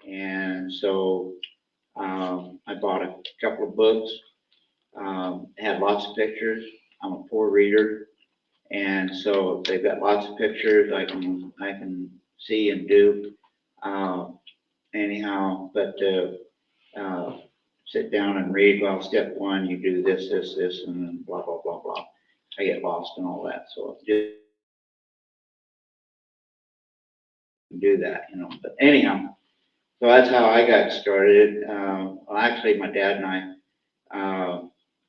And so I bought a couple of books, had lots of pictures. I'm a poor reader, and so if they've got lots of pictures, I can see and do anyhow. But sit down and read, well, step one, you do this, this, this, and then blah, blah, blah, blah. I get lost in all that, so just do that, you know. But anyhow, so that's how I got started. Well, actually, my dad and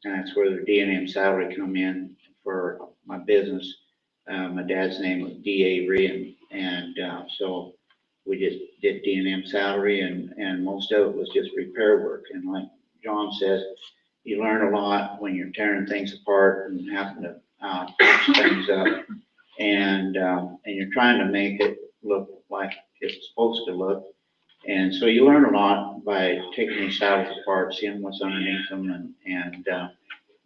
and that's where the D&M salary come in for my business. My dad's name was D. Avery, and so we just did D&M salary, and most of it was just repair work. And like John says, you learn a lot when you're tearing things apart and having to fix things up, and you're trying to make it look like it's supposed to look. And so you learn a lot by taking these saddles apart, seeing what's underneath them,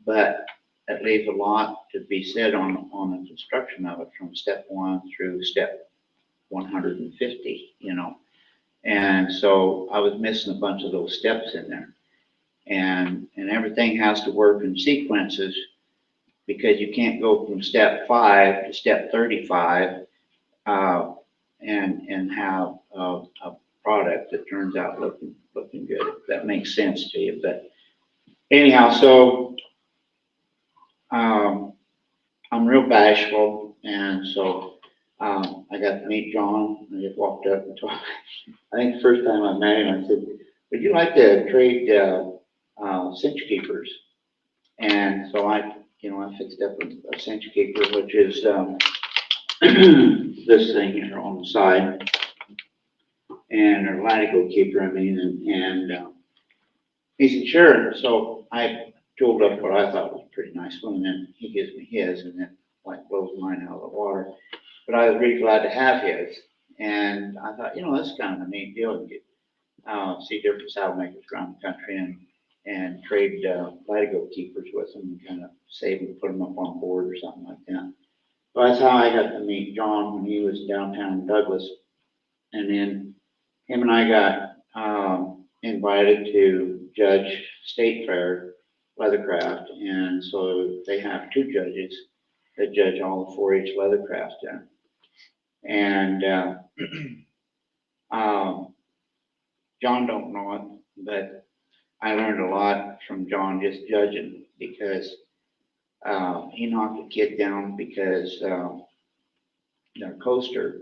but it leaves a lot to be said on the construction of it from step one through step 150, you know. And so I was missing a bunch of those steps in there. And everything has to work in sequences, because you can't go from step 5 to step 35 and have a product that turns out looking good, if that makes sense to you. But anyhow, so I'm real bashful, and so I got to meet John. I just walked up and talked. I think the first time I met him, I said, "Would you like to trade cinch keepers?" And so I fixed up a cinch keeper, which is this thing here on the side, and a latigo keeper, I mean, and he said, "Sure." So I tooled up what I thought was a pretty nice one, and then he gives me his, and then like blows mine out of the water. But I was really glad to have his, and I thought, that's kind of a neat deal to get see different saddle makers around the country and trade latigo keepers with them, and kind of save and put them up on board or something like that. So that's how I got to meet John when he was downtown Douglas, and then him and I got invited to judge State Fair leathercraft, and so they have 2 judges that judge all the 4-H leathercraft there. And John don't know it, but I learned a lot from John just judging, because he knocked a kid down because their coaster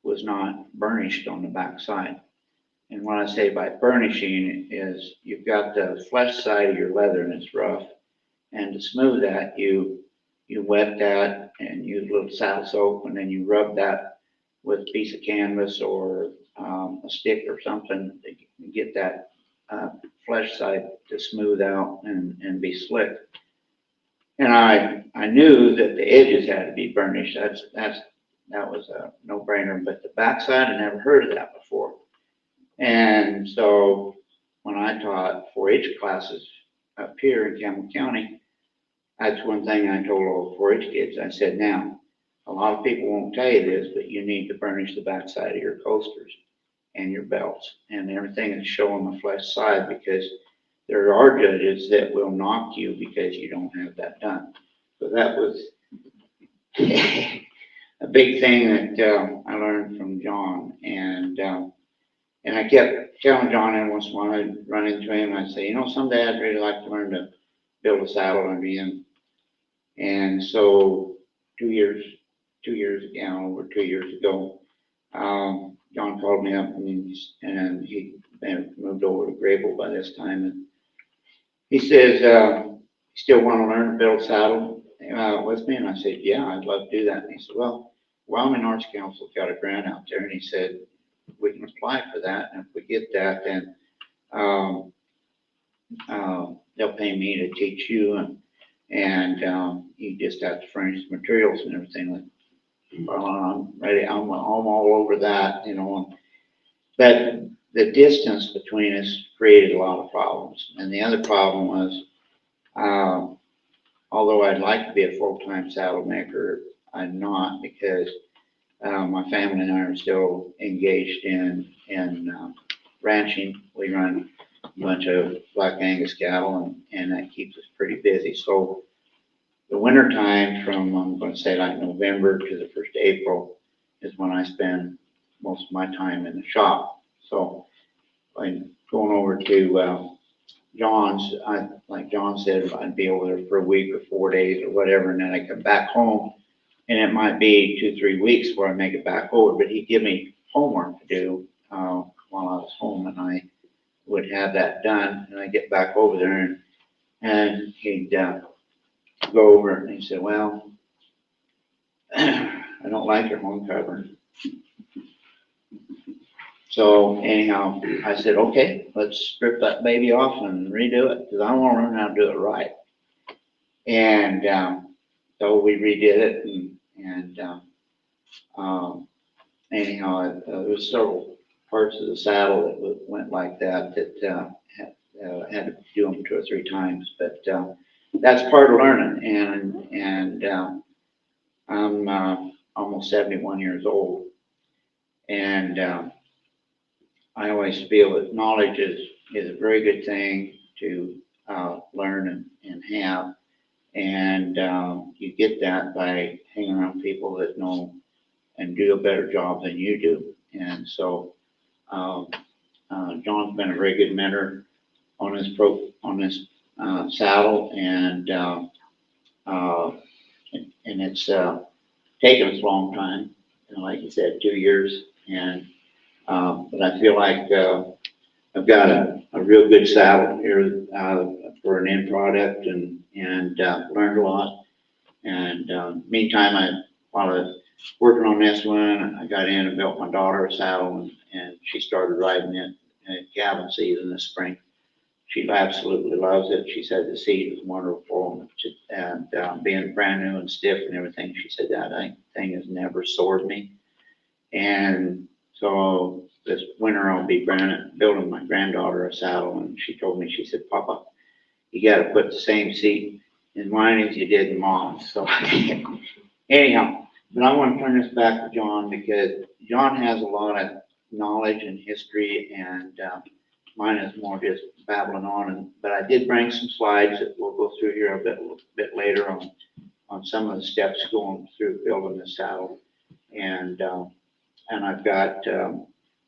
was not burnished on the back side. And what I say by burnishing is you've got the flesh side of your leather and it's rough, and to smooth that, you wet that and use a little saddle soap, and then you rub that with a piece of canvas or a stick or something to get that flesh side to smooth out and be slick. And I knew that the edges had to be burnished. That was a no-brainer. But the backside, I never heard of that before. And so when I taught 4-H classes up here in Campbell County, that's one thing I told all the 4-H kids. I said, now, a lot of people won't tell you this, but you need to burnish the backside of your coasters and your belts and everything that's showing the flesh side, because there are judges that will knock you because you don't have that done. So that was a big thing that I learned from John. And I kept telling John every once in a while, I'd run into him and I'd say, someday I'd really like to learn to build a saddle again. And so 2 years ago, John called me up, and he moved over to Grable by this time. And he says, you still want to learn to build a saddle with me? And I said, yeah, I'd love to do that. And he said, well, Wyoming Arts Council's got a grant out there. And he said, we can apply for that. And if we get that, then they'll pay me to teach you. And you just have to furnish the materials and everything. Well, I'm ready. I'm all over that, But the distance between us created a lot of problems. And the other problem was, although I'd like to be a full-time saddle maker, I'm not, because my family and I are still engaged in ranching. We run a bunch of Black Angus cattle, and that keeps us pretty busy. So the winter time from, I'm going to say like November to the 1st of April is when I spend most of my time in the shop. So I'm going over to John's, like John said, I'd be over there for a week or 4 days or whatever, and then I come back home, and it might be 2-3 weeks before I make it back over, but he'd give me homework to do while I was home, and I would have that done, and I get back over there, and he'd go over and he said, well, I don't like your home covering. So anyhow, I said, okay, let's strip that baby off and redo it, because I want to learn how to do it right. And so we redid it, and anyhow, there was several parts of the saddle that went like that had to do them 2 or 3 times, but that's part of learning. And I'm almost 71 years old, and I always feel that knowledge is a very good thing to learn and have, and you get that by hanging around people that know and do a better job than you do. And so John's been a very good mentor on this saddle, and it's taken us a long time, like you said, 2 years, and but I feel like I've got a real good saddle here for an end product, and learned a lot. And meantime, while I was working on this one, I got in and built my daughter a saddle, and she started riding it in calving season this spring. She absolutely loves it. She said the seat is wonderful, and being brand new and stiff and everything, she said that thing has never sored me. And so this winter I'll be building my granddaughter a saddle, and she told me, she said, Papa, you got to put the same seat in mine as you did in Mom's. So anyhow, but I want to turn this back to John, because John has a lot of knowledge and history, and mine is more just babbling on. But I did bring some slides that we'll go through here a bit later on some of the steps going through building the saddle. And I've got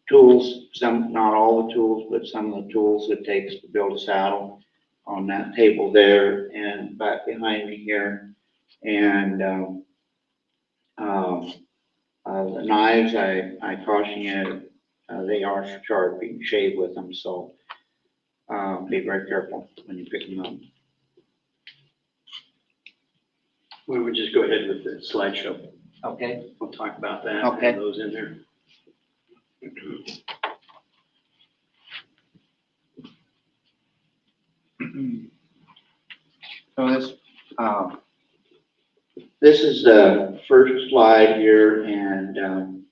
tools, not all the tools, but some of the tools it takes to build a saddle on that table there and back behind me here. And the knives, I caution you, they are sharp. You can shave with them, so be very careful when you pick them up. We would just go ahead with the slideshow. Okay. We'll talk about that. Okay. Have those in there. So this is the first slide here, and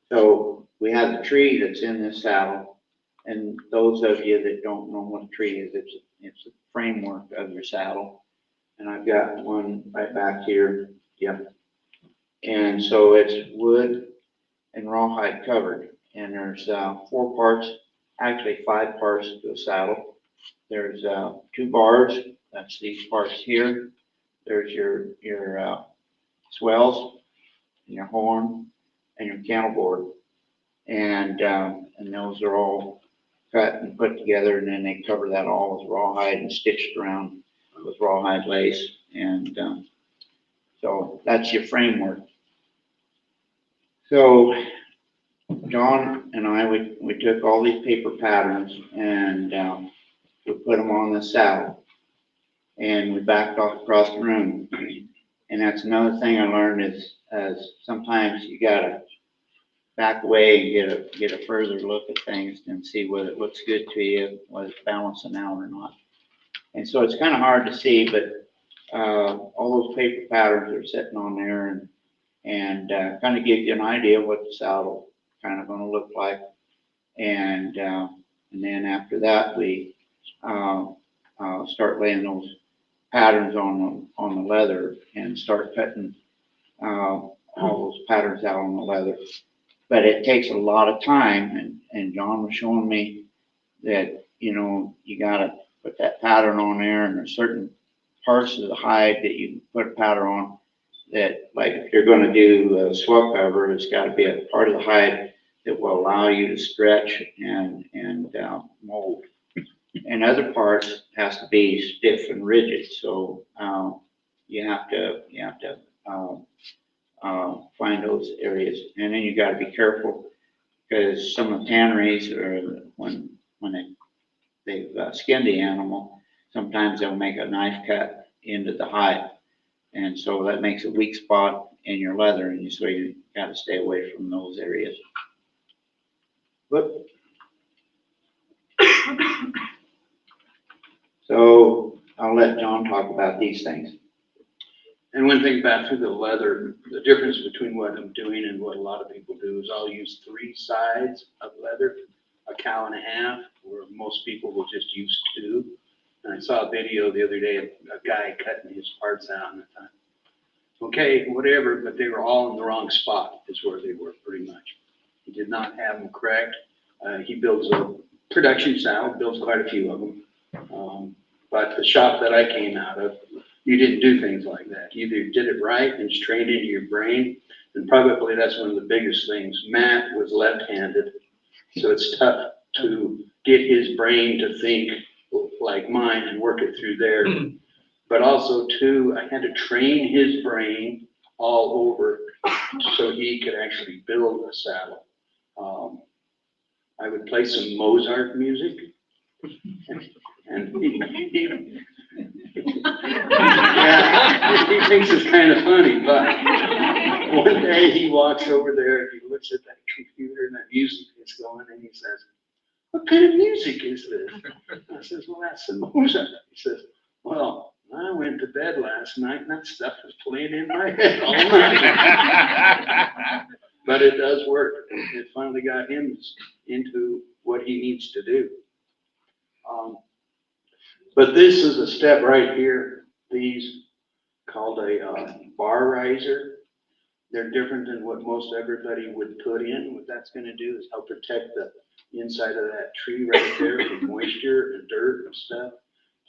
so we have the tree that's in this saddle, and those of you that don't know what a tree is, it's a framework of your saddle, and I've got one right back here. Yep. And so it's wood and rawhide covered, and there's 4 parts, actually 5 parts to a saddle. There's 2 bars. That's these parts here. There's your swells, and your horn, and your cantle board, and those are all cut and put together, and then they cover that all with rawhide and stitched around with rawhide lace, and so that's your framework. So John and I, we took all these paper patterns, and we put them on the saddle, and we backed off across the room. And that's another thing I learned is sometimes you gotta back away and get a further look at things and see whether it looks good to you, whether it's balancing out or not. And so it's kind of hard to see, but all those paper patterns are sitting on there, and kind of give you an idea of what the saddle kind of going to look like. And then after that, we start laying those patterns on the leather and start cutting all those patterns out on the leather. But it takes a lot of time, and John was showing me that, you gotta put that pattern on there, and there's certain parts of the hide that you can put a pattern on that, like if you're gonna do a swell cover, it's gotta be a part of the hide that will allow you to stretch and mold. And other parts has to be stiff and rigid, so, you have to find those areas. And then you gotta be careful, because some of the tanneries are, when they've skinned the animal, sometimes they'll make a knife cut into the hide. And so that makes a weak spot in your leather, and so you gotta stay away from those areas. But so I'll let John talk about these things. And one thing back to the leather, the difference between what I'm doing and what a lot of people do is I'll use 3 sides of leather, a cow and a half, where most people will just use 2. And I saw a video the other day of a guy cutting his parts out, and I thought, okay, whatever, but they were all in the wrong spot is where they were pretty much. He did not have them correct. He builds a production style, builds quite a few of them. But the shop that I came out of, you didn't do things like that. You either did it right and straight into your brain, and probably that's one of the biggest things. Matt was left-handed, so it's tough to get his brain to think like mine and work it through there. But also, too, I had to train his brain all over so he could actually build a saddle. I would play some Mozart music, and yeah, he thinks it's kind of funny, but one day he walks over there and he looks at that computer and that music is going, and he says, "What kind of music is this?" I says, "Well, that's some Mozart." He says, "Well, I went to bed last night and that stuff was playing in my head all night." But it does work. It finally got him into what he needs to do. But this is a step right here. These called a bar riser. They're different than what most everybody would put in. What that's going to do is help protect the inside of that tree right there from moisture and dirt and stuff.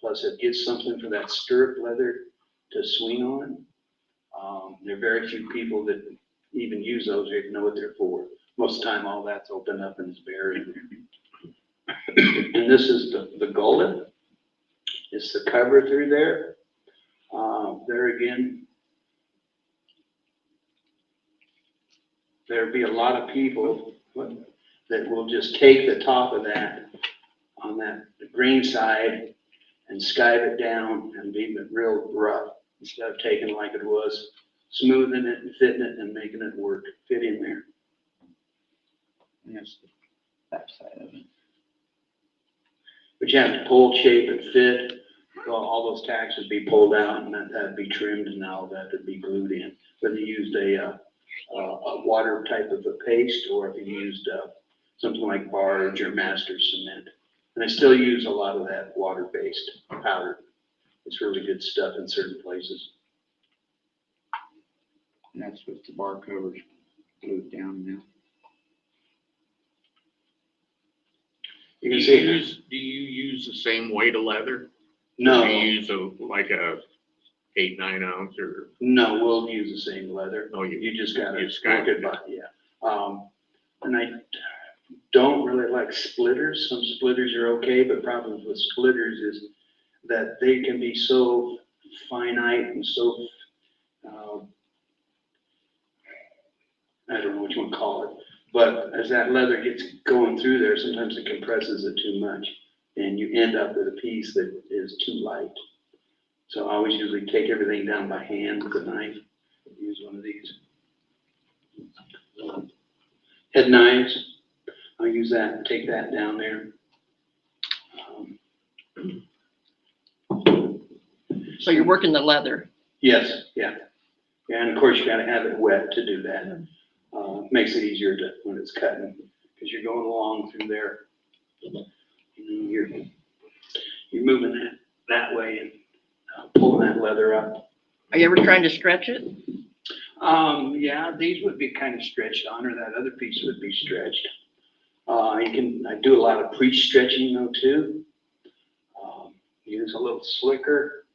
Plus it gives something for that stirrup leather to swing on. There are very few people that even use those or even know what they're for. Most of the time all that's open up and is buried. And this is the gullet. It's the cover through there. There again, there'll be a lot of people that will just take the top of that on that green side and skive it down and leave it real rough instead of taking it like it was, smoothing it and fitting it and making it work, fit in there. Yes, that side of it. But you have to pull, shape, and fit. All those tacks would be pulled out and that'd be trimmed, and now that would be glued in. Whether you used a water type of a paste or if you used something like barge or master cement. And I still use a lot of that water-based powder. It's really good stuff in certain places. And that's with the bar covers glued down now. You can see. Do you use the same weight of leather? No. Do you use like a 8-9 ounce or? No, we'll use the same leather. No, you just gotta you skive work it by, yeah. And I don't really like splitters. Some splitters are okay, but problems with splitters is that they can be so finite and so, I don't know what you want to call it, but as that leather gets going through there, sometimes it compresses it too much and you end up with a piece that is too light. So I always usually take everything down by hand with a knife. Use one of these. Head knives, I'll use that and take that down there. So you're working the leather. Yes, yeah. And of course you gotta have it wet to do that. Makes it easier when it's cutting, because you're going along through there. You're moving that way and pulling that leather up. Are you ever trying to stretch it? Yeah, these would be kind of stretched on, or that other piece would be stretched. I do a lot of pre-stretching though too. Use a little slicker.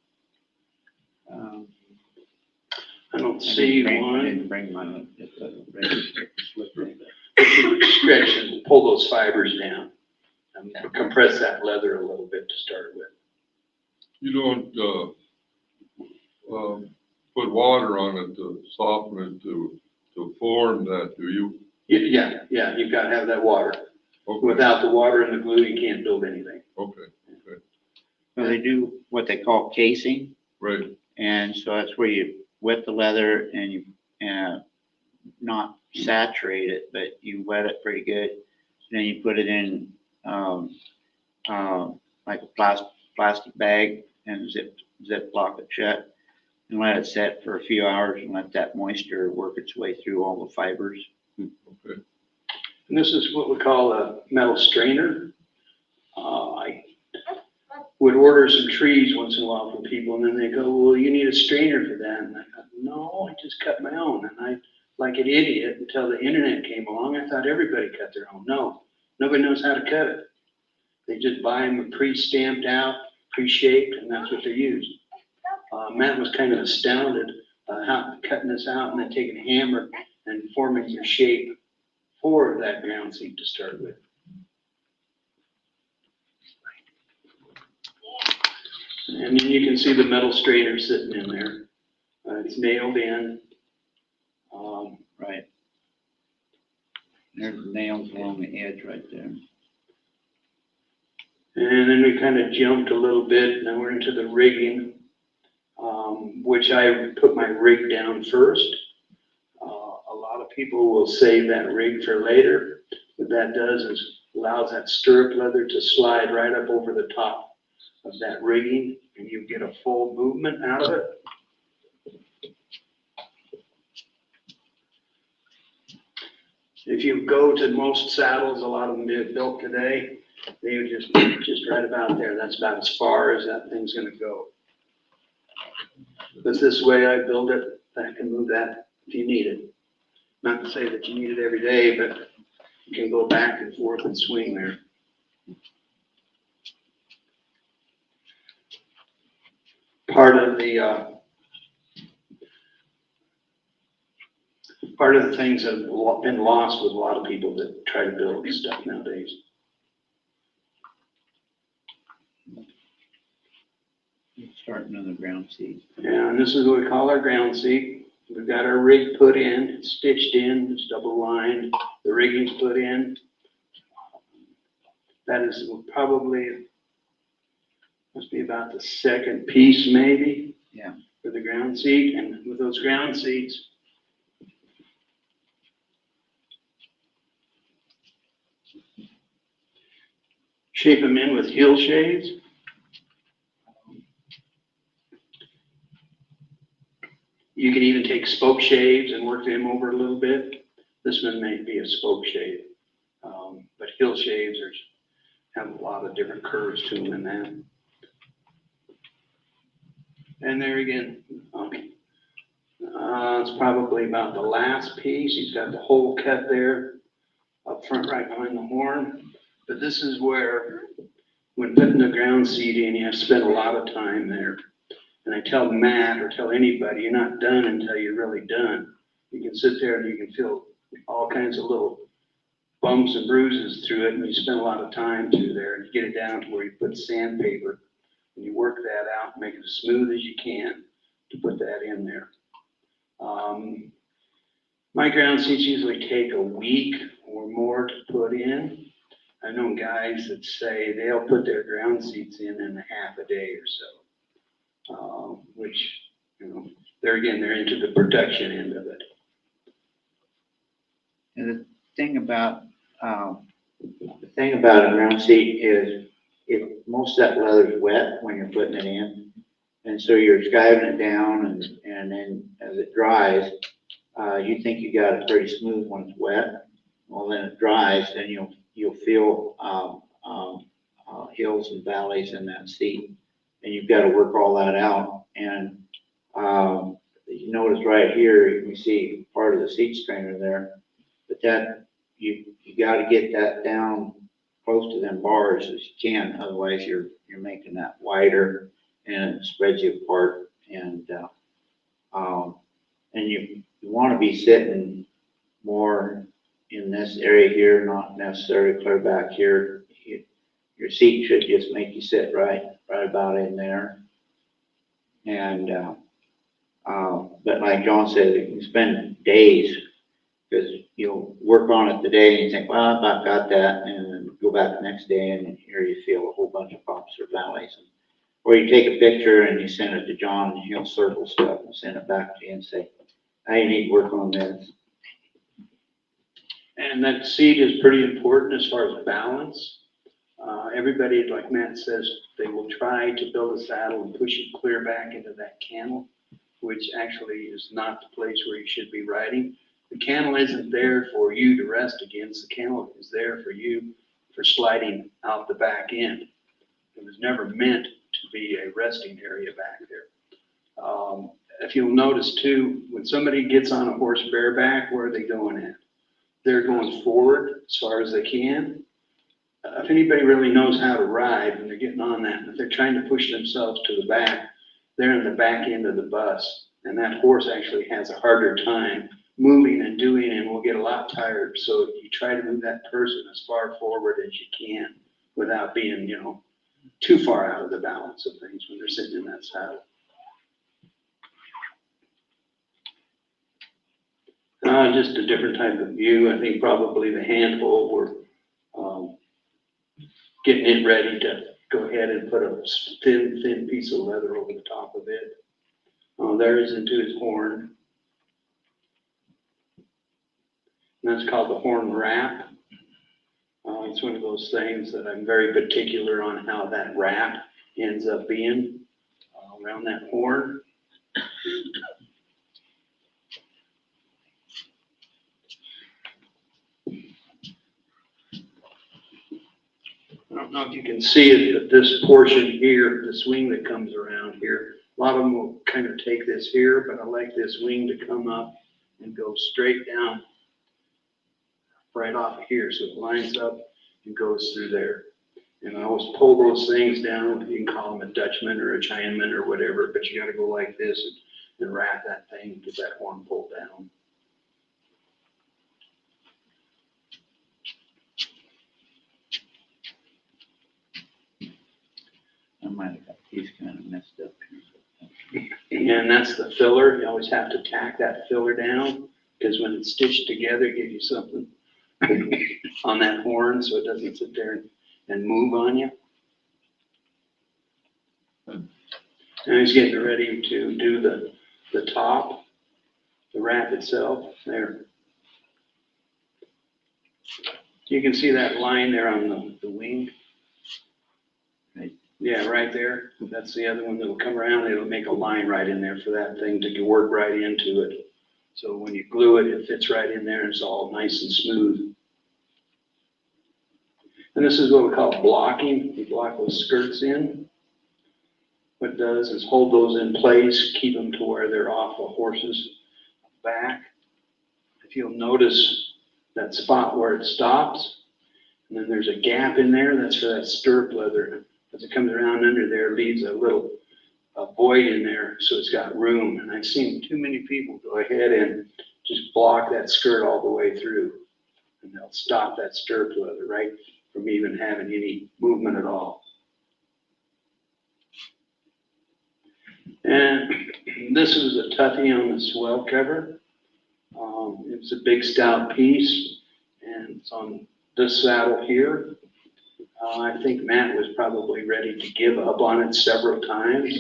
I don't see I one. didn't bring my slipper. Stretch and pull those fibers down and compress that leather a little bit to start with. You don't, put water on it to soften it to form that, do you? Yeah, you've got to have that water. Okay, Without the water and the glue, you can't build anything. okay, So they do what they call casing, right, and so that's where you wet the leather and you, not saturate it, but you wet it pretty good. Then you put it in, like a plastic bag and zip lock it shut and let it set for a few hours and let that moisture work its way through all the fibers. okay. And this is what we call a metal strainer. I would order some trees once in a while from people, and then they go, well, you need a strainer for that. And I thought, no, I just cut my own. And I, like an idiot, until the internet came along, I thought everybody cut their own. No, nobody knows how to cut it. They just buy them pre-stamped out, pre-shaped, and that's what they use. Matt was kind of astounded how cutting this out and then taking a hammer and forming your shape for that ground seat to start with. And then you can see the metal strainer sitting in there. It's nailed in. Right. There's the nails along the edge right there. And then we kind of jumped a little bit. Now we're into the rigging, which I put my rig down first. A lot of people will save that rig for later. What that does is allows that stirrup leather to slide right up over the top of that rigging, and you get a full movement out of it. If you go to most saddles, a lot of them built today, they would just right about there. That's about as far as that thing's gonna go. But this way I build it, I can move that if you need it. Not to say that you need it every day, but you can go back and forth and swing there. Part of the things that have been lost with a lot of people that try to build stuff nowadays. Starting on the ground seat. Yeah, and this is what we call our ground seat. We've got our rig put in, it's stitched in, it's double lined, the rigging's put in. That is probably, must be about the second piece maybe. Yeah. For the ground seat, and with those ground seats, shape them in with heel shaves. You can even take spoke shaves and work them over a little bit. This one may be a spoke shave, but heel shaves have a lot of different curves to them in that. And there again, it's probably about the last piece. He's got the hole cut there up front right behind the horn. But this is where, when putting the ground seat in, you have to spend a lot of time there. And I tell Matt or tell anybody, you're not done until you're really done. You can sit there and you can feel all kinds of little bumps and bruises through it, and you spend a lot of time through there, and you get it down to where you put sandpaper, and you work that out and make it as smooth as you can to put that in there. My ground seats usually take a week or more to put in. I've known guys that say they'll put their ground seats in a half a day or so, which, they're into the production end of it. And the thing about a ground seat is if most of that leather is wet when you're putting it in, and so you're skiving it down, and then as it dries, you think you got it pretty smooth when it's wet. Well, then it dries, then you'll feel hills and valleys in that seat, and you've got to work all that out. And you notice right here, you can see part of the seat strainer there, but that you gotta get that down close to them bars as you can, otherwise you're making that wider and it spreads you apart. And you want to be sitting more in this area here, not necessarily clear back here. Your seat should just make you sit right about in there. And, but like John said, you can spend days, because you'll work on it today and you think, well, I've about got that, and then go back the next day and here you feel a whole bunch of bumps or valleys. Or you take a picture and you send it to John and he'll circle stuff and send it back to you and say, I need to work on this. And that seat is pretty important as far as balance. Everybody, like Matt says, they will try to build a saddle and push it clear back into that cantle, which actually is not the place where you should be riding. The cantle isn't there for you to rest against. The cantle is there for you for sliding out the back end. It was never meant to be a resting area back there. If you'll notice too, when somebody gets on a horse bareback, where are they going at? They're going forward as far as they can. If anybody really knows how to ride when they're getting on that, if they're trying to push themselves to the back, they're in the back end of the bus. And that horse actually has a harder time moving and doing and will get a lot tired. So you try to move that person as far forward as you can without being, too far out of the balance of things when they're sitting in that saddle. Just a different type of view. I think probably the handful were getting it ready to go ahead and put a thin piece of leather over the top of it. There is into his horn. And that's called the horn wrap. It's one of those things that I'm very particular on how that wrap ends up being around that horn. I don't know if you can see it, but this portion here, the swing that comes around here, a lot of them will kind of take this here, but I like this wing to come up and go straight down right off here. So it lines up and goes through there. And I always pull those things down. You can call them a Dutchman or a Chinaman or whatever, but you got to go like this and wrap that thing and get that horn pulled down. I might have got these kind of messed up here. And that's the filler. You always have to tack that filler down, because when it's stitched together, it gives you something on that horn so it doesn't sit there and move on you. And he's getting ready to do the top, the wrap itself there. You can see that line there on the wing. Right. Yeah, right there. That's the other one that will come around. It'll make a line right in there for that thing to work right into it. So when you glue it, it fits right in there and it's all nice and smooth. And this is what we call blocking. You block those skirts in. What it does is hold those in place, keep them to where they're off a horse's back. If you'll notice that spot where it stops, and then there's a gap in there, that's for that stirrup leather. As it comes around under there, it leaves a little void in there, so it's got room. And I've seen too many people go ahead and just block that skirt all the way through. And they'll stop that stirrup leather right from even having any movement at all. And this is a toughie on the swell cover. It's a big stout piece, and it's on this saddle here. I think Matt was probably ready to give up on it several times,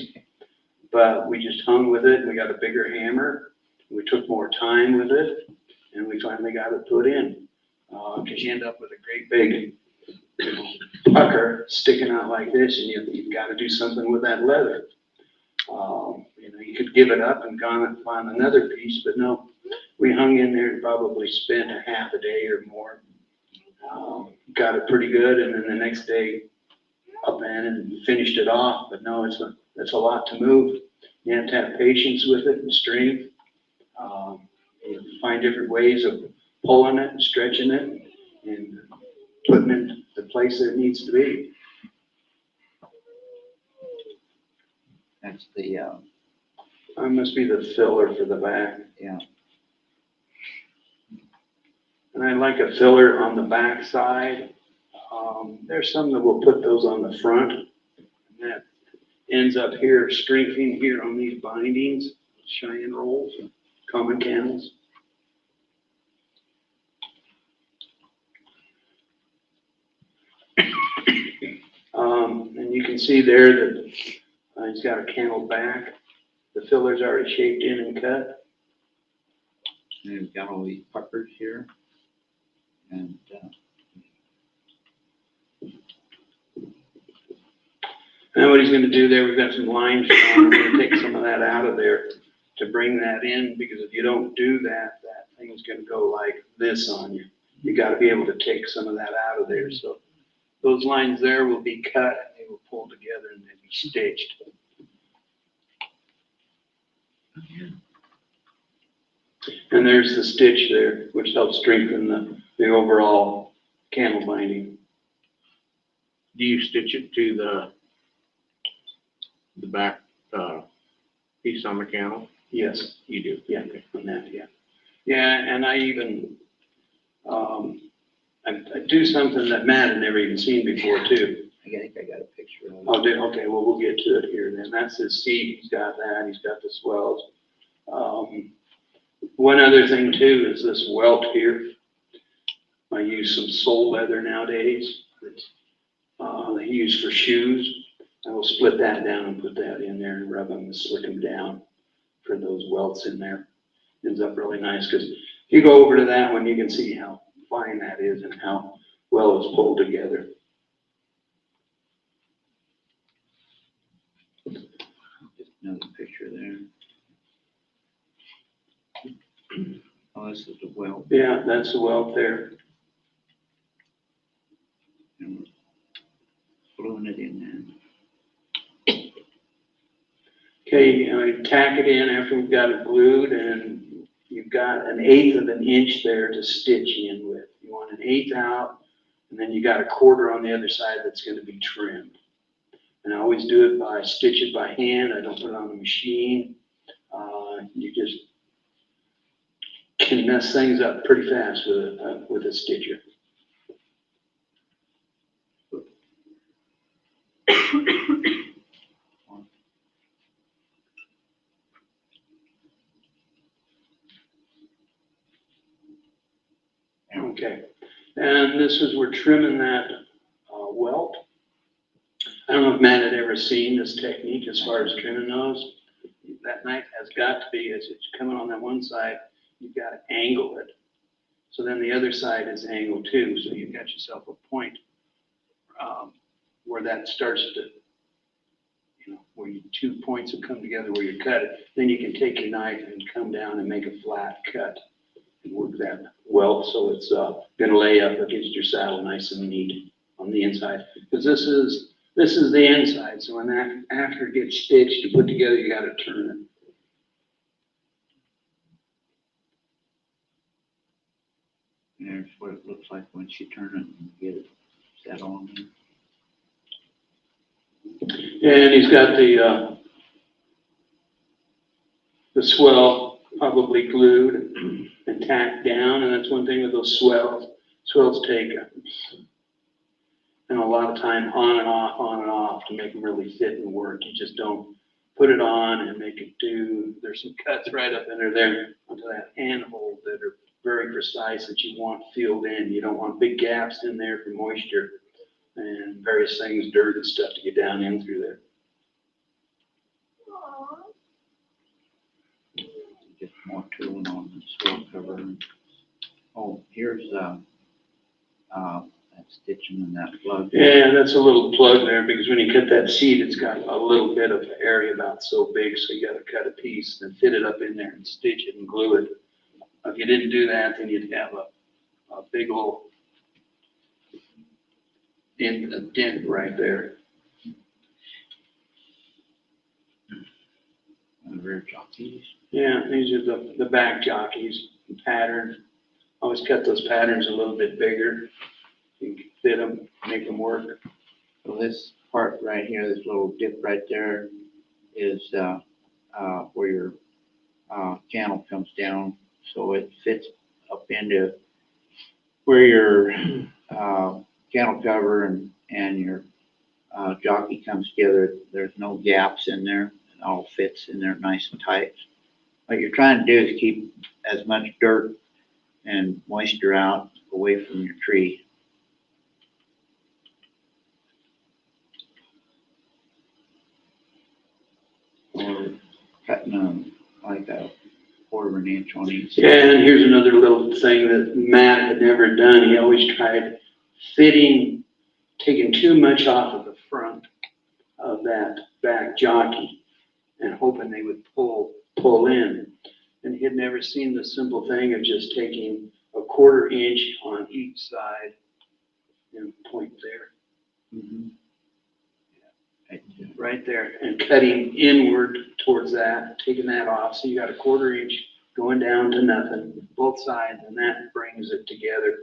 but we just hung with it. We got a bigger hammer. We took more time with it, and we finally got it put in. Because you end up with a great big pucker sticking out like this, and you've got to do something with that leather. You could give it up and gone and find another piece, but no, we hung in there and probably spent a half a day or more. Got it pretty good, and then the next day up and finished it off. But no, it's a lot to move. You have to have patience with it and strength. You find different ways of pulling it and stretching it. and putting it the place that it needs to be. That's the, That must be the filler for the back. yeah. And I like a filler on the back side. There's some that will put those on the front. And that ends up here, strengthening here on these bindings, Cheyenne rolls, common candles. And you can see there that he's got a candle back. The filler's already shaped in and cut. And we've got all these puckers here. And, And what he's gonna do there, we've got some lines drawn, I'm gonna take some of that out of there to bring that in, because if you don't do that, that thing's gonna go like this on you. You gotta be able to take some of that out of there, so those lines there will be cut, and they will pull together and they'll be stitched. And there's the stitch there, which helps strengthen the overall candle binding. Do you stitch it to the back, piece on the candle? Yes. You do? Yeah, on that, yeah. Yeah, and I even, I do something that Matt had never even seen before too. I think I got a picture of it. Oh, okay, well, we'll get to it here then. That's his seat, he's got that, he's got the swells. One other thing too is this welt here. I use some sole leather nowadays that they use for shoes. I will split that down and put that in there and rub them and slick them down for those welts in there. Ends up really nice, because if you go over to that one, you can see how fine that is and how well it's pulled together. Just another picture there. Oh, this is the welt. Yeah, that's the welt there. And we're gluing it in there. Okay, I tack it in after we've got it glued, and you've got 1/8 of an inch there to stitch in with. You want 1/8 out, and then you got 1/4 on the other side that's going to be trimmed. And I always do it by stitch it by hand. I don't put it on the machine. You just can mess things up pretty fast with a stitcher. Okay, and this is, we're trimming that welt. I don't know if Matt had ever seen this technique as far as trimming those. That knife has got to be, as it's coming on that one side, you've got to angle it. So then the other side is angled too, so you've got yourself a point where that starts to, where your 2 points will come together where you cut it. Then you can take your knife and come down and make a flat cut and work that welt so it's going to lay up against your saddle nice and neat on the inside. Because this is the inside, so when that, after it gets stitched, you put together, you got to turn it. There's what it looks like once you turn it and get it set on there. And he's got the swell probably glued and tacked down, and that's one thing with those swells. Swells take a lot of time on and off to make them really fit and work. You just don't put it on and make it do. There's some cuts right up under there onto that handhold that are very precise that you want filled in. You don't want big gaps in there for moisture and various things, dirt and stuff to get down in through there. Just more tooling on the swell cover. Oh, here's that stitching and that plug. Yeah, that's a little plug there, because when you cut that seat, it's got a little bit of area about so big, so you got to cut a piece and fit it up in there and stitch it and glue it. If you didn't do that, then you'd have a big old dent right there. And the rear jockeys. Yeah, these are the back jockeys, pattern. Always cut those patterns a little bit bigger. You can fit them, make them work. So this part right here, this little dip right there is, where your, channel comes down. So it fits up into where your, channel cover and your, jockey comes together. There's no gaps in there. It all fits in there nice and tight. What you're trying to do is keep as much dirt and moisture out away from your tree. Or cutting them like a 1/4 inch on each side. Yeah, and here's another little thing that Matt had never done. He always tried fitting, taking too much off of the front of that back jockey and hoping they would pull in. And he had never seen the simple thing of just taking a 1/4 inch on each side and point there, Mhm. right there, and cutting inward towards that, taking that off. So you got a 1/4 inch going down to nothing, both sides, and that brings it together.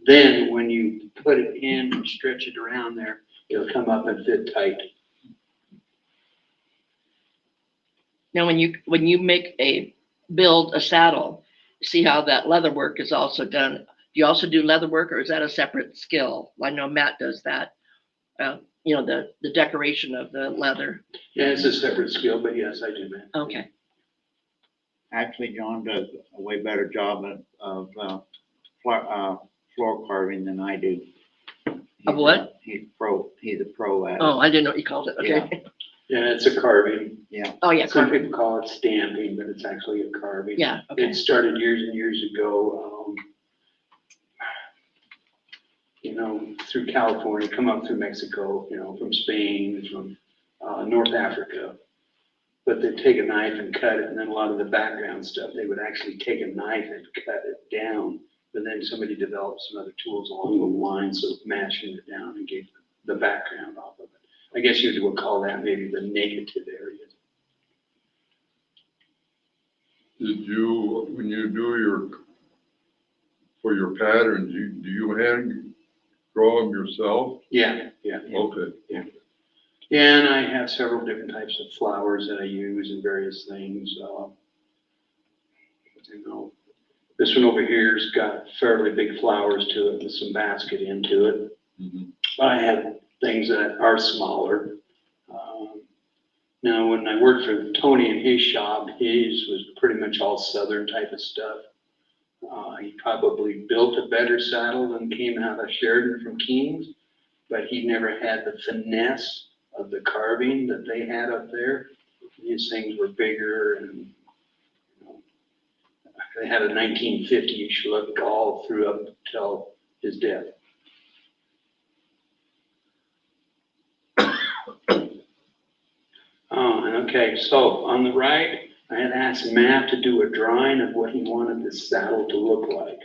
Then when you put it in and stretch it around there, it'll come up and fit tight. Now, when you build a saddle, see how that leather work is also done. Do you also do leather work, or is that a separate skill? I know Matt does that. The decoration of the leather. Yeah, it's a separate skill, but yes, I do that. Okay. Actually, John does a way better job of floor carving than I do. Of what? He's a pro at it. Oh, I didn't know what you called it. Okay. Yeah, it's a carving. Oh, yeah. Some people call it stamping, but it's actually a carving. Yeah. Okay. It started years and years ago, through California, come up through Mexico, from Spain, from North Africa. But they'd take a knife and cut it, and then a lot of the background stuff, they would actually take a knife and cut it down. But then somebody developed some other tools along the line, so mashing it down and gave the background off of it. I guess you would call that maybe the negative area. Did you, when you do for your patterns, do you hand draw them yourself? Yeah. Okay. Yeah, and I have several different types of flowers that I use and various things. This one over here's got fairly big flowers to it with some basket into it. Mhm. I have things that are smaller. Now, when I worked for Tony in his shop, his was pretty much all Southern type of stuff. He probably built a better saddle than came out of Sheridan from King's, but he never had the finesse of the carving that they had up there. These things were bigger, and they had a 1950-ish look all through up till his death. Okay, so on the right, I had asked Matt to do a drawing of what he wanted this saddle to look like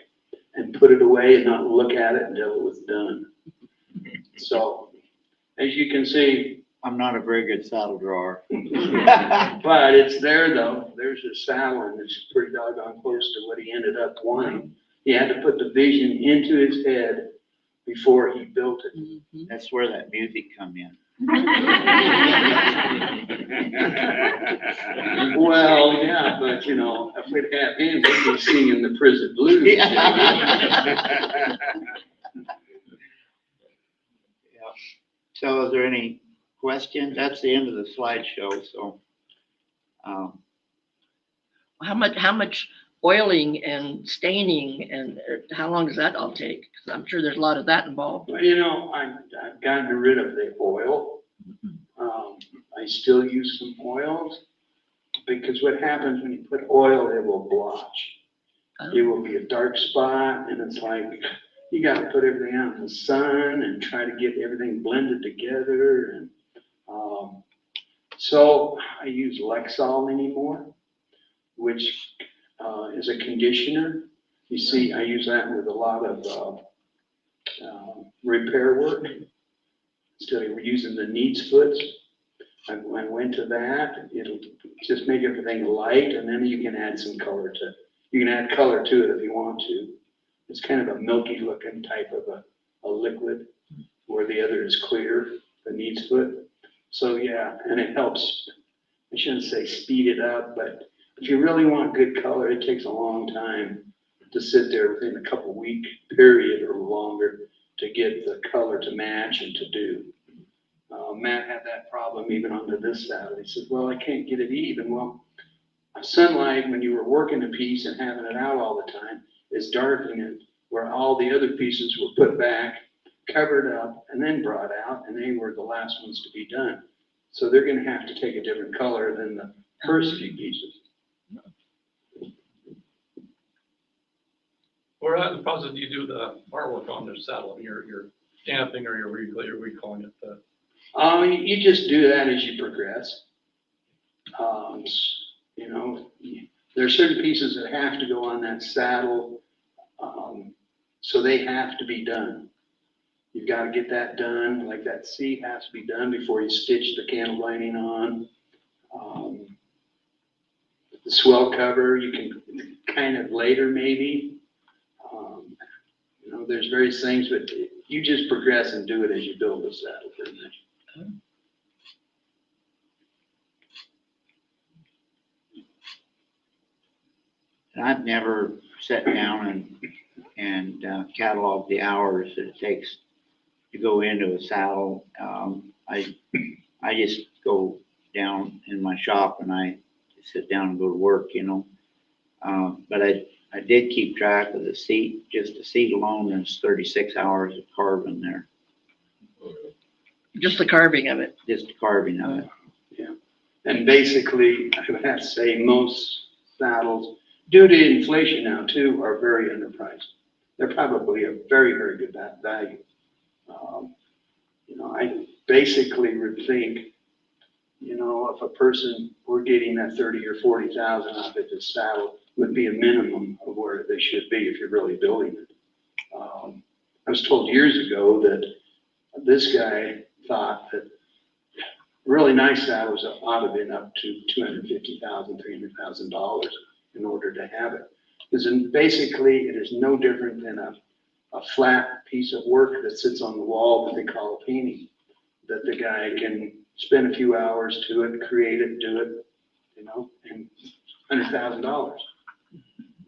and put it away and not look at it until it was done. So, as you can see, I'm not a very good saddle drawer. but it's there though. There's a saddle and it's pretty doggone close to what he ended up wanting. He had to put the vision into his head before he built it. Mhm. That's where that music come in. Well, yeah, but if we'd have him, he'd be singing the prison blues. Yeah. So is there any questions? That's the end of the slideshow, so. How much oiling and staining and how long does that all take? 'Cause I'm sure there's a lot of that involved. Well, I've gotten rid of the oil. I still use some oils because what happens when you put oil, it will blotch. It will be a dark spot, and it's like you got to put everything out in the sun and try to get everything blended together. And so I use Lexol anymore, which is a conditioner. You see, I use that with a lot of repair work. Instead of using the needs foots, I went to that. It'll just make everything light, and then you can add some color to it. You can add color to it if you want to. It's kind of a milky looking type of a liquid, where the other is clear, the needs foot. So yeah, and it helps, I shouldn't say speed it up, but if you really want good color, it takes a long time to sit there within a couple week period or longer to get the color to match and to do. Matt had that problem even under this saddle. He said, well, I can't get it even. Well, sunlight, when you were working a piece and having it out all the time, is darkening it, where all the other pieces were put back, covered up, and then brought out, and they were the last ones to be done. So they're gonna have to take a different color than the first few pieces. Or how the process do you do the artwork on the saddle, your stamping or your recalling it? You just do that as you progress. You know, there are certain pieces that have to go on that saddle, so they have to be done. You've got to get that done, like that seat has to be done before you stitch the cantle lining on. The swell cover, you can kind of later maybe. You know, there's various things, but you just progress and do it as you build the saddle pretty much. And I've never sat down and cataloged the hours that it takes to go into a saddle. I just go down in my shop and I sit down and go to work, you know. But I did keep track of the seat. Just the seat alone, there's 36 hours of carving there. Just the carving of it. Just the carving of it. Yeah, and basically, I would have to say most saddles, due to inflation now too, are very underpriced. They're probably a very, very good value. You know, I basically would think, you know, if a person were getting that 30 or 40,000 off of this saddle, would be a minimum of where they should be if you're really building it. I was told years ago that this guy thought that really nice saddles ought to have been up to $250,000, $300,000 in order to have it. Because basically it is no different than a flat piece of work that sits on the wall that they call a painting, that the guy can spend a few hours to it, create it, do it, you know, and $100,000.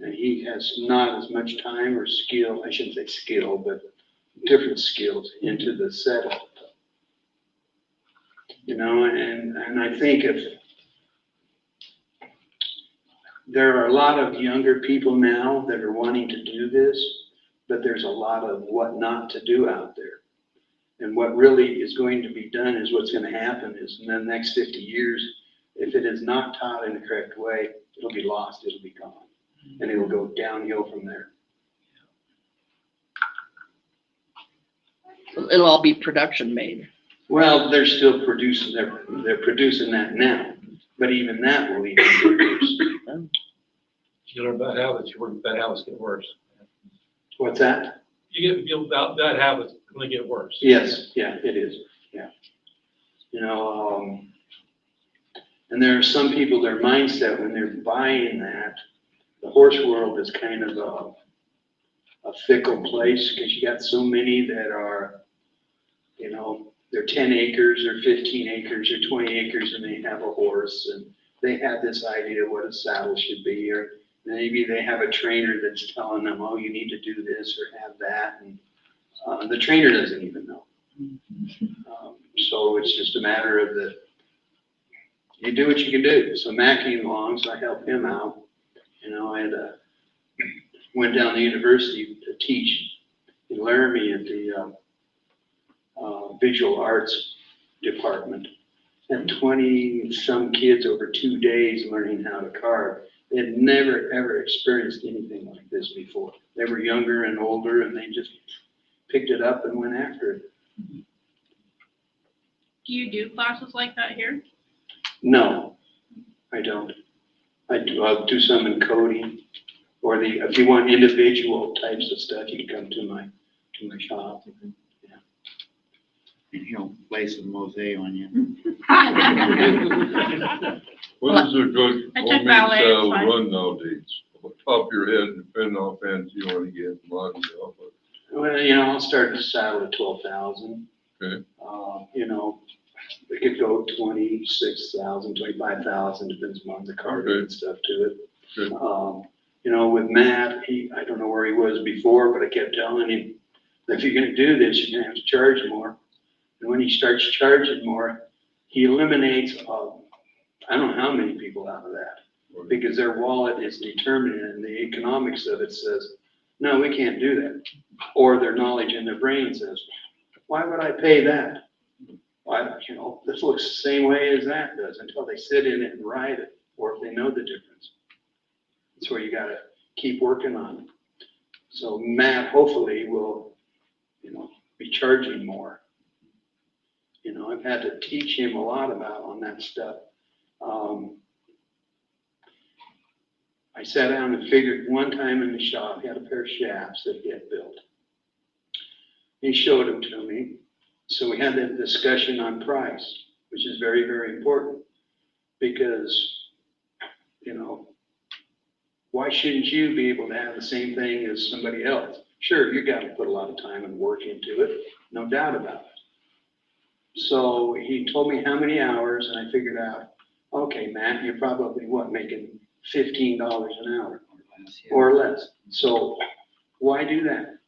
And he has not as much time or skill, I shouldn't say skill, but different skills into the setup. You know, and I think if there are a lot of younger people now that are wanting to do this, but there's a lot of what not to do out there. And what really is going to be done is what's going to happen is in the next 50 years, if it is not taught in the correct way, it'll be lost, it'll be gone. And it'll go downhill from there. It'll all be production made. Well, they're still producing, they're producing that now, but even that will even be reduced. You learn bad habits, you work bad habits get worse. What's that? You bad habits only get worse. Yes, yeah, it is, yeah. You know, and there are some people, their mindset when they're buying that, the horse world is kind of a fickle place because you got so many that are, you know, they're 10 acres or 15 acres or 20 acres and they have a horse and they have this idea of what a saddle should be, or maybe they have a trainer that's telling them, oh, you need to do this or have that, and the trainer doesn't even know. So it's just a matter of you do what you can do. So Matt came along, so I helped him out. You know, I went down to university to teach in Laramie at the visual arts department. And 20 some kids over 2 days learning how to carve. They had never ever experienced anything like this before. They were younger and older and they just picked it up and went after it. Do you do classes like that here? No, I don't. I'll do some in coding, or if you want individual types of stuff, you can come to my shop. Yeah. And he'll play some mosaic on you. What is a good I took homemade ballet, it's saddle fine. run nowadays? top of your head, depending on how fancy you wanna get, modern, but, Well, you know, I'll start the saddle at 12,000. okay, You know, it could go 26,000, 25,000, depends on the carving and stuff to it. good, You know, with Matt, I don't know where he was before, but I kept telling him, if you're gonna do this, you're gonna have to charge more. And when he starts charging more, he eliminates, I don't know how many people out of that. Because their wallet is determined and the economics of it says, no, we can't do that. Or their knowledge in their brain says, why would I pay that? Why, you know, this looks the same way as that does until they sit in it and ride it, or if they know the difference. That's where you gotta keep working on it. So Matt hopefully will, you know, be charging more. You know, I've had to teach him a lot about on that stuff. I sat down and figured one time in the shop, he had a pair of shafts that he had built. He showed them to me. So we had that discussion on price, which is very, very important because, you know, why shouldn't you be able to have the same thing as somebody else? Sure, you got to put a lot of time and work into it, no doubt about it. So he told me how many hours and I figured out, okay, Matt, you're probably making $15 an hour or less. So why do that?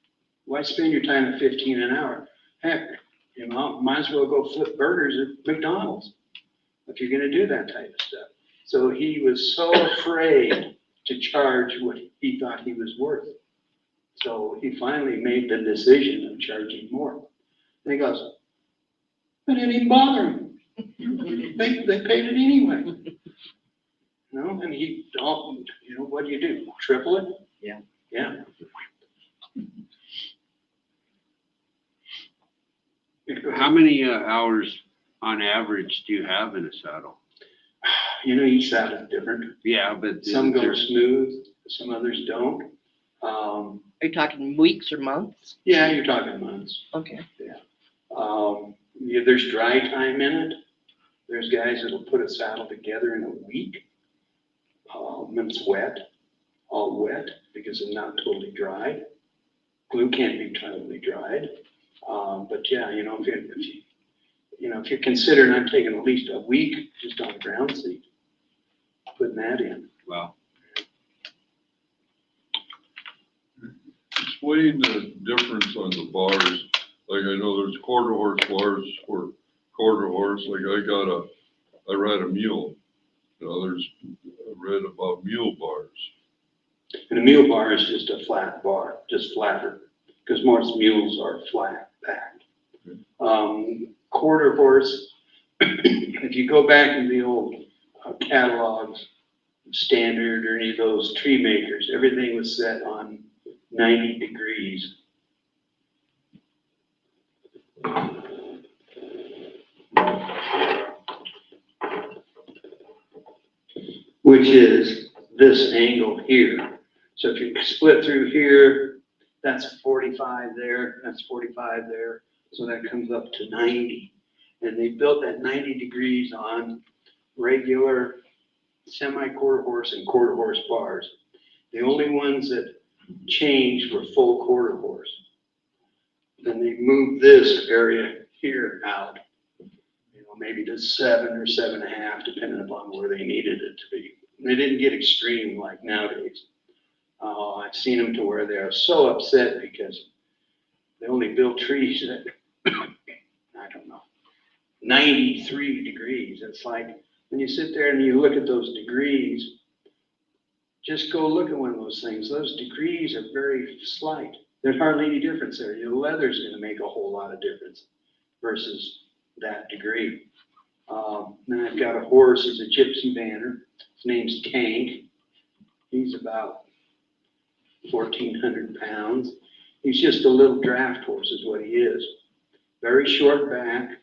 Why spend your time at 15 an hour? Heck, you know, might as well go flip burgers at McDonald's if you're going to do that type of stuff. So he was so afraid to charge what he thought he was worth. So he finally made the decision of charging more. And he goes, I didn't even bother him. They paid it anyway. You know, and you know, what do you do? Triple it? Yeah. Yeah. How many hours on average do you have in a saddle? You know, each saddle's different. Yeah, but Some go smooth, some others don't. Are you talking weeks or months? Yeah, you're talking months. Okay. Yeah, there's dry time in it. There's guys that'll put a saddle together in a week. When it's wet, all wet, because it's not totally dried. Glue can't be totally dried. But yeah, you know, if you're considering, I'm taking at least a week just on ground seat, putting that in. Wow. explain the difference on the bars. Like I know there's quarter horse bars for quarter horse, like I ride a mule. You know, I read about mule bars. And a mule bar is just a flat bar, just flatter, because most mules are flat backed. Quarter horse, if you go back in the old catalogs, Standard or any of those tree makers, everything was set on 90 degrees. Which is this angle here. So if you split through here, that's 45 there, that's 45 there. So that comes up to 90. And they built that 90 degrees on regular semi-quarter horse and quarter horse bars. The only ones that changed were full quarter horse. Then they moved this area here out, maybe to 7 or 7.5, depending upon where they needed it to be. They didn't get extreme like nowadays. I've seen them to where they are so upset because they only build trees at, I don't know, 93 degrees. It's like, when you sit there and you look at those degrees, just go look at one of those things. Those degrees are very slight. There's hardly any difference there. Your leather's going to make a whole lot of difference versus that degree. Then I've got a horse. He's a gypsy banner. His name's Tank. He's about 1,400 pounds. He's just a little draft horse is what he is. Very short back,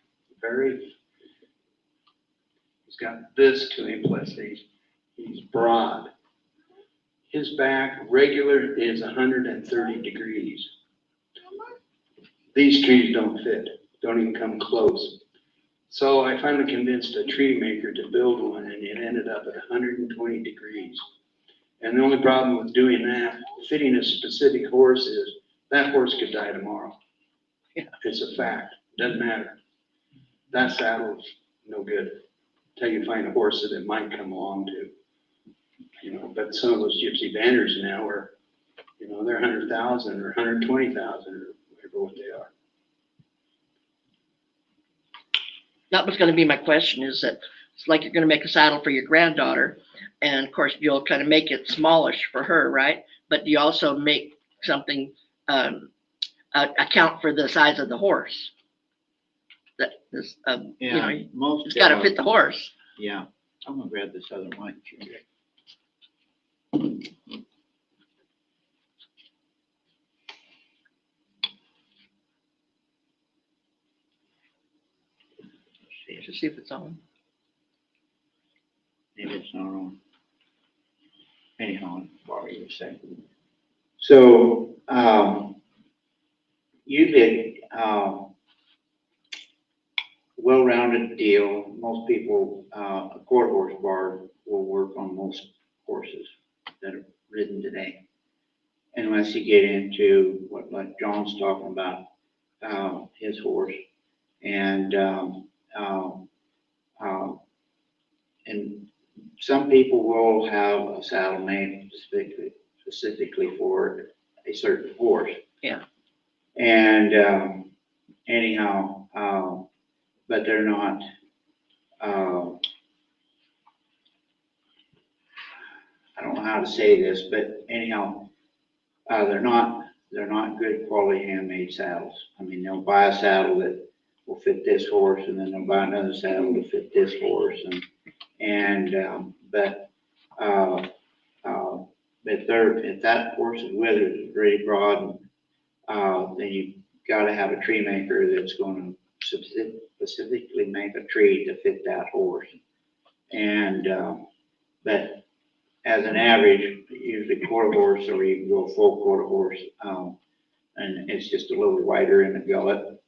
he's got this to him, plus he's broad. His back regular is 130 degrees. These trees don't fit, don't even come close. So I finally convinced a tree maker to build one, and it ended up at 120 degrees. And the only problem with doing that, fitting a specific horse is, that horse could die tomorrow. Yeah. It's a fact, doesn't matter. That saddle's no good, till you find a horse that it might come along to. You know, but some of those gypsy banners now are, you know, they're 100,000 or 120,000 or whatever what they are. That was gonna be my question, is that it's like you're gonna make a saddle for your granddaughter, and of course, you'll kind of make it smallish for her, right? But you also make something, account for the size of the horse. That is, you know, Yeah, most. it's gotta fit the horse. Yeah, I'm gonna grab this other mic. Just see if it's on. Maybe it's not on. Anyhow, what were you saying? So, you did, well-rounded deal. Most people, a quarter horse bar will work on most horses that are ridden today. Unless you get into what, like John's talking about, his horse. And, and some people will have a saddle made specifically for a certain horse. Yeah. And anyhow, but they're not. I don't know how to say this, but anyhow, they're not good quality handmade saddles. I mean, they'll buy a saddle that will fit this horse, and then they'll buy another saddle to fit this horse, if that horse is withered, is really broad, then you gotta have a tree maker that's gonna specifically make a tree to fit that horse. And, but as an average, usually quarter horse, or you can go full quarter horse, and it's just a little wider in the gullet.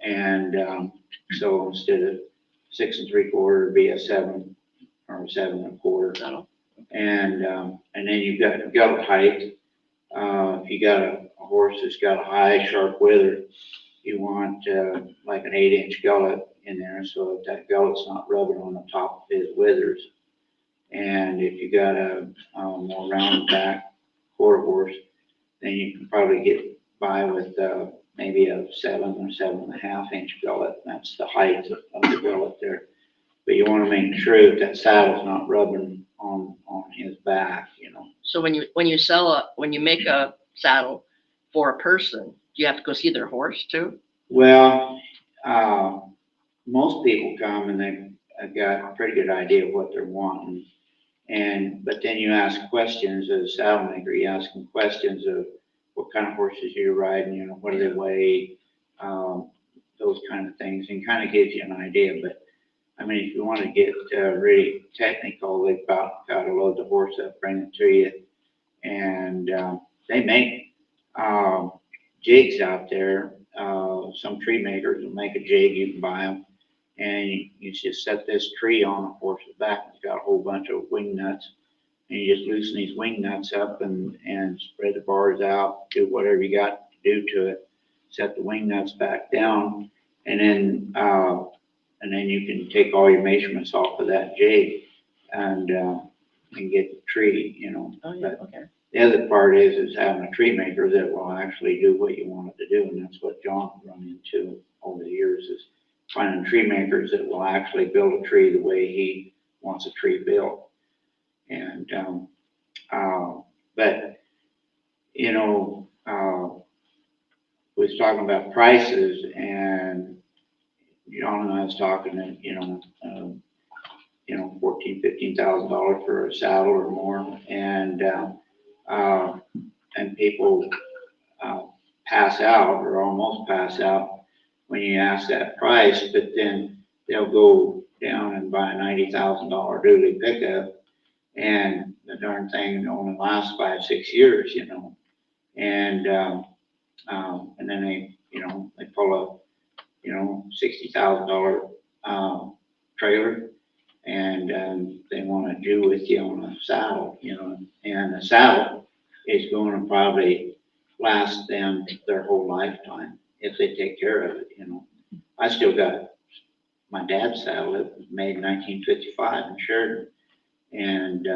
And, so instead of 6 3/4, it'd be a 7 or 7 1/4 saddle. And then you've got gullet height. If you got a horse that's got a high, sharp wither, you want like an 8-inch gullet in there, so that gullet's not rubbing on the top of his withers. And if you got a more round back quarter horse, then you can probably get by with maybe a 7 or 7.5-inch gullet. That's the height of the gullet there. But you want to make sure that that saddle's not rubbing on his back, you know. So when you make a saddle for a person, do you have to go see their horse too? Well, most people come and they've got a pretty good idea of what they're wanting. But then you ask questions as a saddle maker. You ask them questions of what kind of horses you're riding, you know, what do they weigh, those kind of things, and kind of gives you an idea. But I mean, if you want to get really technical, they've got to load the horse up, bring it to you, and they make jigs out there. Some tree makers will make a jig. You can buy them, and you just set this tree on a horse's back. It's got a whole bunch of wing nuts, and you just loosen these wing nuts up and spread the bars out. Do whatever you got to do to it. Set the wing nuts back down, and then you can take all your measurements off of that jig and get the tree, you know. Oh, yeah, okay. The other part is having a tree maker that will actually do what you want it to do, and that's what John run into over the years, is finding tree makers that will actually build a tree the way he wants a tree built. And but you know, we was talking about prices, and John and I was talking that $14,000-15,000 for a saddle or more, and people pass out or almost pass out when you ask that price, but then they'll go down and buy a $90,000 dually pickup, and the darn thing only lasts 5-6 years, you know, and then they pull a $60,000 trailer, And, they wanna do with you on a saddle, you know, and a saddle is gonna probably last them their whole lifetime if they take care of it, you know. I still got my dad's saddle, it was made in 1955 in Sheridan. And,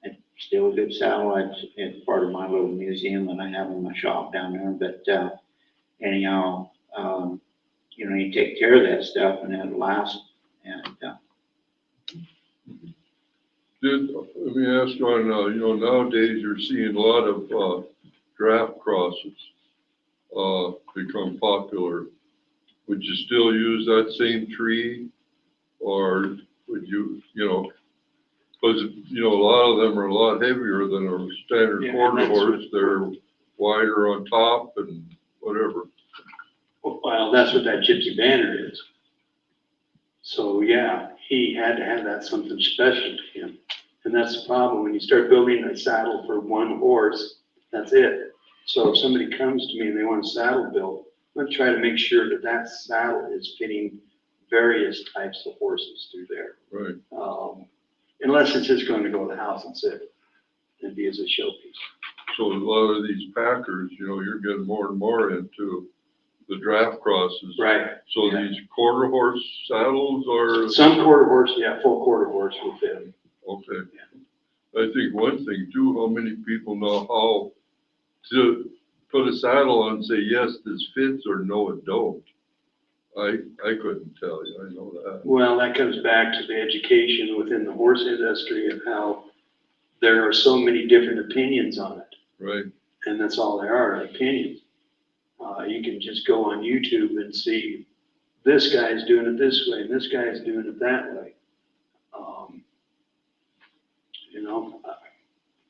it's still a good saddle. It's part of my little museum that I have in my shop down there. But, anyhow, you know, you take care of that stuff and it'll last. And, Let me ask on, you know, nowadays you're seeing a lot of, draft crosses, become popular. Would you still use that same tree? Or would you, you know, because, you know, a lot of them are a lot heavier than a standard Yeah, quarter that's horse. They're wider on top and whatever. Well, that's what that gypsy banner is. So, yeah, he had to have that something special to him. And that's the problem, when you start building a saddle for one horse, that's it. So if somebody comes to me and they want a saddle built, I'm gonna try to make sure that that saddle is fitting various types of horses through there. Right. Unless it's just going to go to the house and sit and be as a showpiece. So a lot of these packers, you know, you're getting more and more into the draft crosses. Right. So Yeah. these quarter horse saddles are. Some quarter horse, yeah, full quarter horse will fit them. Okay. I think one thing too, how many people know how to put a saddle on and say, yes, this fits, or no, it don't. I couldn't tell you, I know that. Well, that comes back to the education within the horse industry of how there are so many different opinions on it. Right. And that's all there are, opinions. You can just go on YouTube and see this guy's doing it this way and this guy's doing it that way. You know,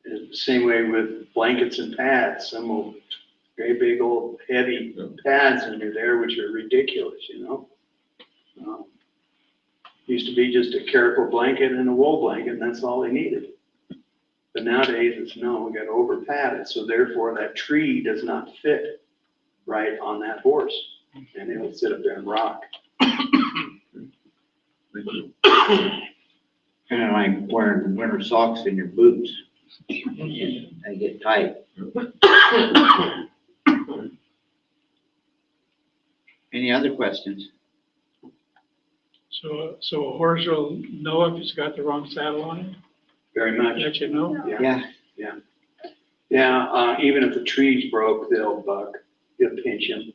it's the same way with blankets and pads. Some old, great big old heavy pads under there, which are ridiculous, you know. Used to be just a careful blanket and a wool blanket, and that's all they needed. But nowadays, it's no, we got over padded, so therefore that tree does not fit right on that horse, and it'll sit up there and rock. kind of like wearing winter socks in your boots. They get tight. Any other questions? So a horse will know if it's got the wrong saddle on it? Very much. Let you know? Yeah. Yeah, even if the tree's broke, they'll buck, you'll pinch them.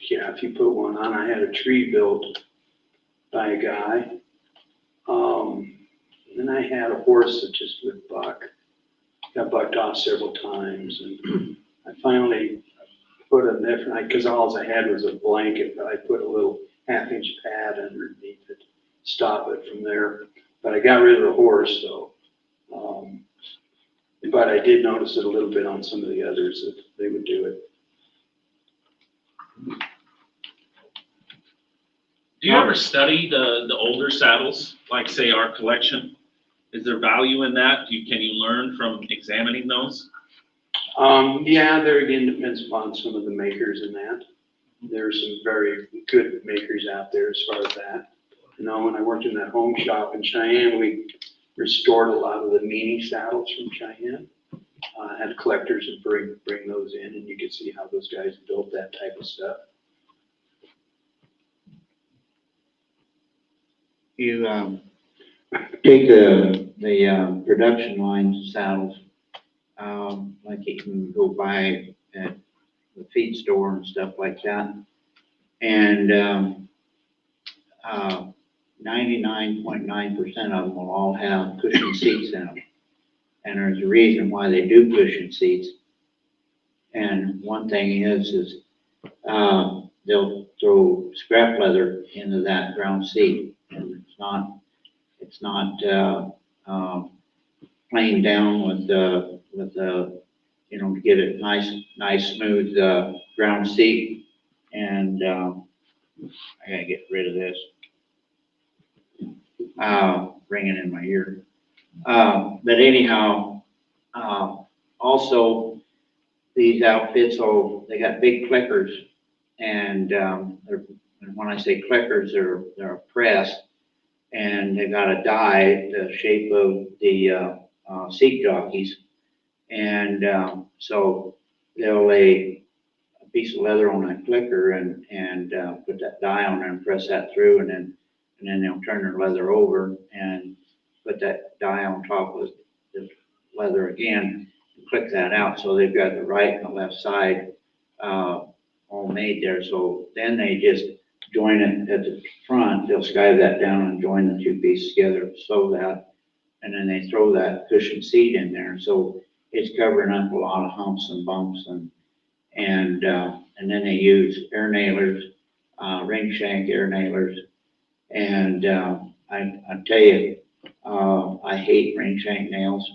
Yeah, if you put one on, I had a tree built by a guy. And I had a horse that just would buck. Got bucked off several times, and I finally put a different, because all I had was a blanket, but I put a little 1/2-inch pad underneath it, stop it from there. But I got rid of the horse, so. But I did notice it a little bit on some of the others that they would do it. Do you ever study the older saddles, like say our collection? Is there value in that? Can you learn from examining those? Yeah, there again depends upon some of the makers in that. There's some very good makers out there as far as that. You know, when I worked in that home shop in Cheyenne, we restored a lot of the meanie saddles from Cheyenne. Had collectors that bring those in, and you could see how those guys built that type of stuff. You take the production line saddles, like you can go buy at the feed store and stuff like that, and 99.9% of them will all have cushion seats in them. And there's a reason why they do cushion seats. And one thing is they'll throw scrap leather into that ground seat, and it's not planed down with the you know, to get it nice smooth ground seat. And I gotta get rid of this. Ringing in my ear. But anyhow, also these outfits, they got big clickers, and they're and when I say clickers, they're a press, and they got a die the shape of the seat jockeys. And so they'll lay a piece of leather on that clicker and put that die on there and press that through, and then they'll turn their leather over and put that die on top of the leather again and click that out. So they've got the right and the left side all made there. So then they just join it at the front. They'll skive that down and join the two pieces together, sew that, and then they throw that cushion seat in there. So it's covering up a lot of humps and bumps, and then they use air nailers, ring shank air nailers, and I tell you, I hate ring shank nails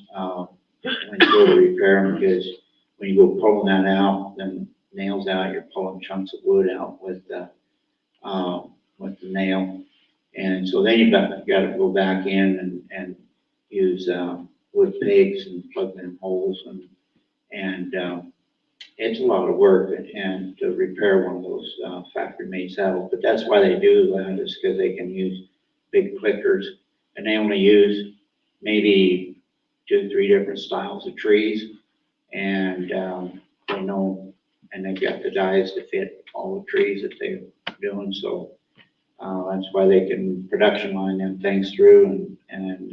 when you go to repair them, because when you go pulling that out, then nails out, you're pulling chunks of wood out with the nail, and so then you've got to go back in and use wood pegs and plug them in holes, and it's a lot of work and to repair one of those factory-made saddles. But that's why they do that, is because they can use big clickers, and they only use maybe 2-3 different styles of trees, and they know, and they've got the dies to fit all the trees that they're doing. So that's why they can production line them things through, and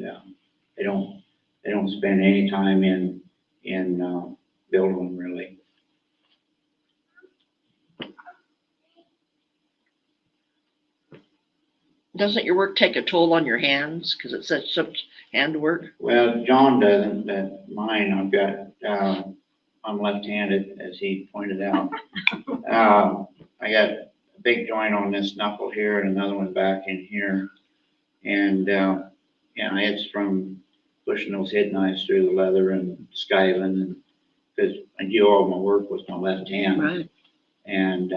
they don't spend any time in building them, really. Doesn't your work take a toll on your hands because it's such handwork? Well, John doesn't, but mine, I've got, I'm left-handed, as he pointed out. I got a big joint on this knuckle here and another one back in here. And it's from pushing those head knives through the leather and skiving, and because I do all my work with my left hand. Right. And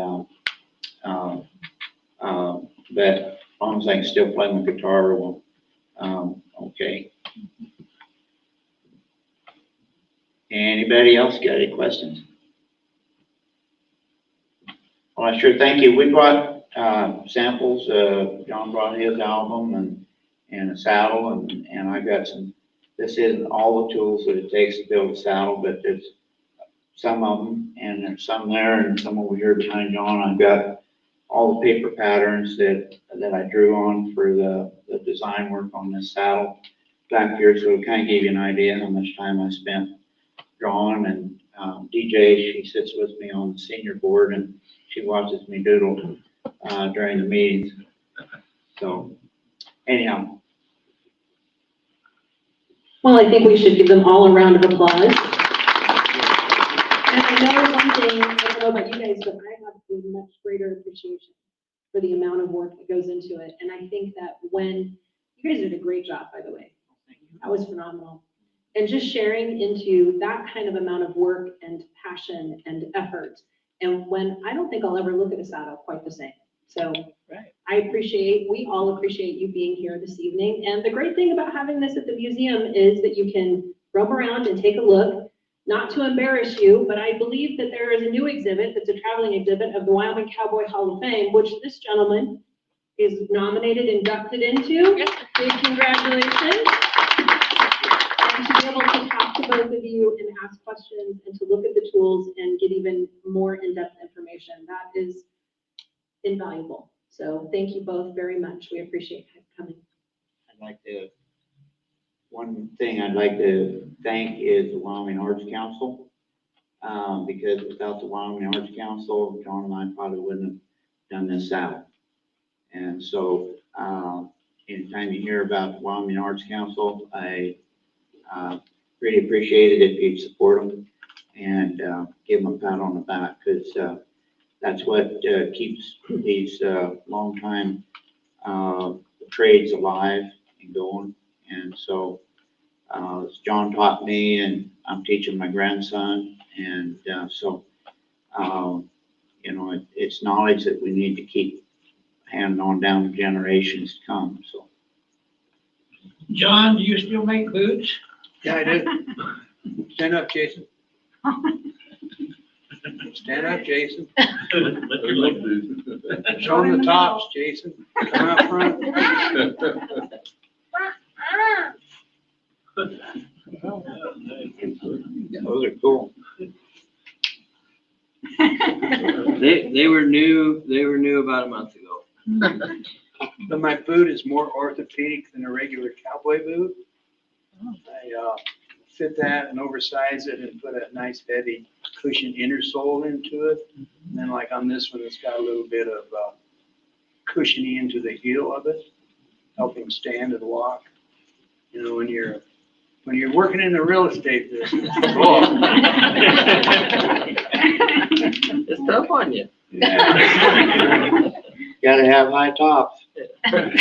but as long as I can still play my guitar, well, okay. Anybody else got any questions? Well, I sure, thank you. We brought samples. John brought his album and a saddle, and I got some. This isn't all the tools that it takes to build a saddle, but there's some of them, and there's some there and some over here behind John. I've got all the paper patterns that I drew on for the design work on this saddle back here, so it'll kind of give you an idea how much time I spent drawing. And DJ, she sits with me on the senior board, and she watches me doodle during the meetings. So anyhow. Well, I think we should give them all a round of applause. And I know one thing, I don't know about you guys, but I have a much greater appreciation for the amount of work that goes into it. And I think that when, you guys did a great job, by the way. That was phenomenal. And just sharing into that kind of amount of work and passion and effort. And when, I don't think I'll ever look at a saddle quite the same. So right. We all appreciate you being here this evening. And the great thing about having this at the museum is that you can roam around and take a look, not to embarrass you, but I believe that there is a new exhibit that's a traveling exhibit of the Wyoming Cowboy Hall of Fame, which this gentleman is nominated, inducted into. Yes. Big congratulations. And to be able to talk to both of you and ask questions and to look at the tools and get even more in-depth information, that is invaluable. So thank you both very much. We appreciate you coming. One thing I'd like to thank is the Wyoming Arts Council, because without the Wyoming Arts Council, John and I probably wouldn't have done this saddle. And so anytime you hear about the Wyoming Arts Council, I really appreciate it if you'd support them and give them a pat on the back, because that's what keeps these long-time trades alive and going. And so as John taught me, and I'm teaching my grandson, and it's knowledge that we need to keep handing on down the generations to come. So, John, do you still make boots? Yeah, I do. Stand up, Jason. Stand up, Jason. I love these. Show them the tops, Jason. Come out front. Those are cool. They were new about a month ago. But my boot is more orthopedic than a regular cowboy boot. I fit that and oversize it and put a nice heavy cushion inner sole into it. And then like on this one, it's got a little bit of cushioning into the heel of it, helping stand and walk. You know, when you're working in the real estate business. It's tough on you. Gotta have high tops. That's right.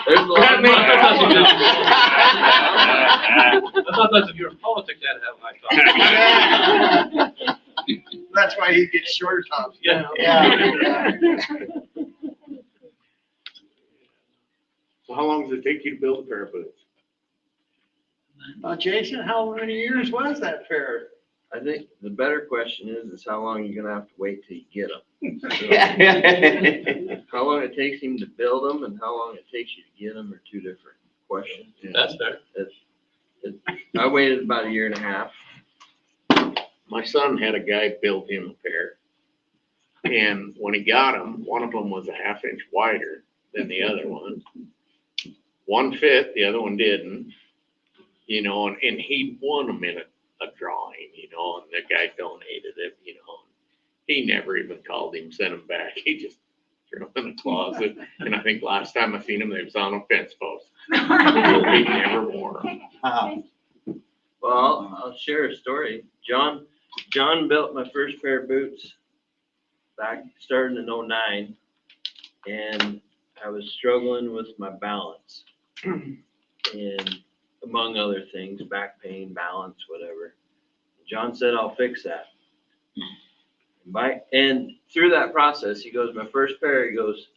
There's a lot of money. I thought that's if you're in politics, you had to have high tops. That's why he gets shorter tops. Yeah. So how long does it take you to build a pair of boots? Jason, how many years was that pair? I think the better question is how long you're gonna have to wait till you get them. How long it takes him to build them and how long it takes you to get them are two different questions. That's fair. I waited about a year and a half. My son had a guy build him a pair. And when he got them, one of them was a half inch wider than the other one. One fit, the other one didn't, you know, and he won them in a drawing, you know, and the guy donated it, you know. He never even called him, sent him back. He just threw them in the closet. And I think last time I seen him, they was on a fence post. He never wore them. Well, I'll share a story. John built my first pair of boots back starting in '09, and I was struggling with my balance and among other things, back pain, balance, whatever. John said, I'll fix that. And through that process, he goes, my first pair, he goes,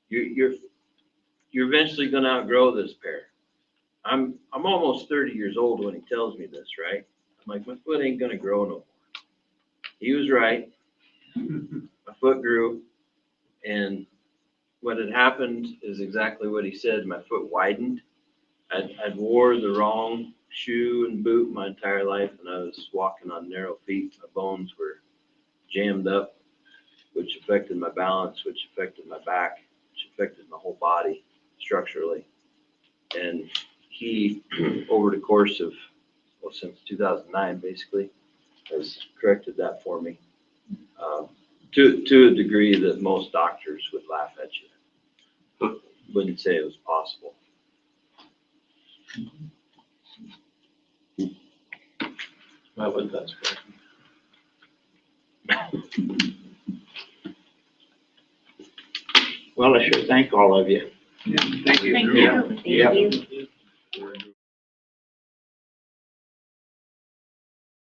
you're eventually gonna outgrow this pair. I'm almost 30 years old when he tells me this, right? I'm like, my foot ain't gonna grow no more. He was right. My foot grew, and what had happened is exactly what he said. My foot widened. I'd wore the wrong shoe and boot my entire life, and I was walking on narrow feet. My bones were jammed up, which affected my balance, which affected my back, which affected my whole body structurally. And he, over the course of, well, since 2009, basically, has corrected that for me to a degree that most doctors would laugh at you. Wouldn't say it was possible. I would, that's fair. Well, I sure thank all of you. Thank you. Thank you. Yeah. Thank you.